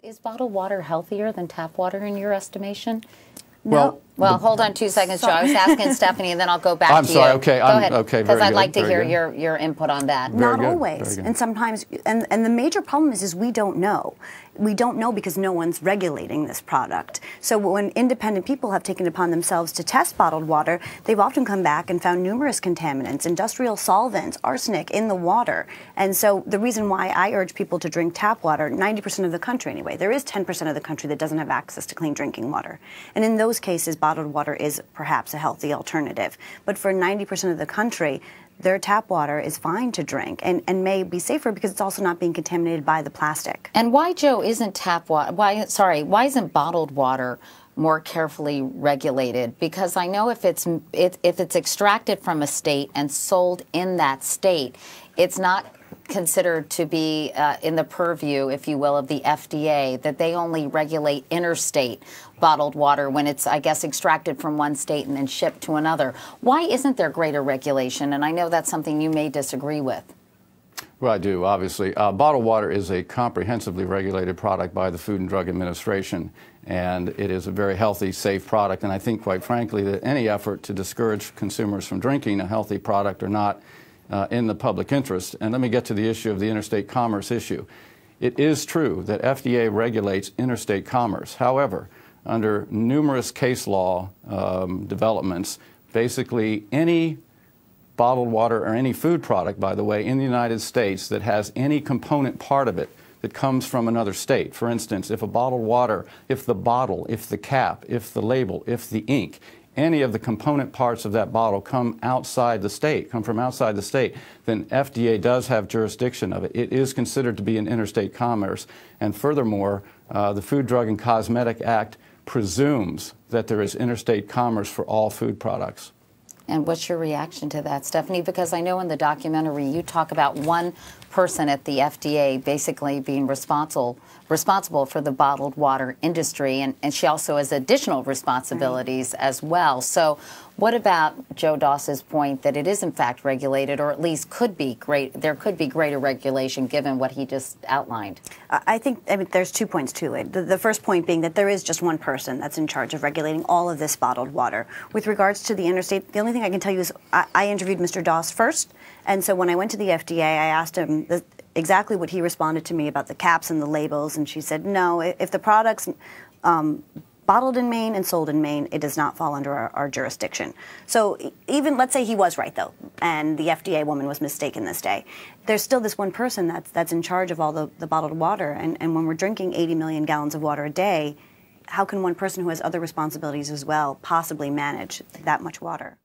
Is bottled water healthier than tap water in your estimation? No. Well, hold on 2 seconds, Joe. I was asking Stephanie, and then I'll go back to you. I'm sorry. Okay. Go ahead. Okay. Because I'd good, like to hear good. your input on that. Very Not good, always. very good. And sometimes, and the major problem is we don't know. We don't know because no one's regulating this product. So when independent people have taken it upon themselves to test bottled water, they've often come back and found numerous contaminants, industrial solvents, arsenic in the water. And so the reason why I urge people to drink tap water, 90% of the country anyway, there is 10% of the country that doesn't have access to clean drinking water. And in those cases, bottled water is perhaps a healthy alternative. But for 90% of the country, their tap water is fine to drink and may be safer because it's also not being contaminated by the plastic. And why, Joe, isn't tap water, why isn't bottled water more carefully regulated? Because I know if it's extracted from a state and sold in that state, it's not considered to be in the purview, if you will, of the FDA, that they only regulate interstate bottled water when it's, I guess, extracted from one state and then shipped to another. Why isn't there greater regulation? And I know that's something you may disagree with. Well, I do, obviously. Bottled water is a comprehensively regulated product by the Food and Drug Administration, and it is a very healthy, safe product. And I think, quite frankly, that any effort to discourage consumers from drinking a healthy product are not in the public interest. And let me get to the issue of the interstate commerce issue. It is true that FDA regulates interstate commerce. However, under numerous case law developments, basically any bottled water or any food product, by the way, in the United States that has any component part of it that comes from another state. For instance, if a bottled water, if the bottle, if the cap, if the label, if the ink, any of the component parts of that bottle come outside the state, come from outside the state, then FDA does have jurisdiction of it. It is considered to be an interstate commerce. And furthermore, the Food, Drug, and Cosmetic Act presumes that there is interstate commerce for all food products. And what's your reaction to that, Stephanie? Because I know in the documentary you talk about one person at the FDA basically being responsible for the bottled water industry, and she also has additional responsibilities as well. So what about Joe Doss's point that it is in fact regulated, or at least there could be greater regulation given what he just outlined? I mean, there's 2 points to it. The first point being that there is just one person that's in charge of regulating all of this bottled water. With regards to the interstate, the only thing I can tell you is I interviewed Mr. Doss first, and so when I went to the FDA, I asked him exactly what he responded to me about the caps and the labels, and she said, no, if the product's bottled in Maine and sold in Maine, it does not fall under our jurisdiction. So even, let's say he was right, though, and the FDA woman was mistaken this day, there's still this one person that's in charge of all the bottled water, and when we're drinking 80 million gallons of water a day, how can one person who has other responsibilities as well possibly manage that much water?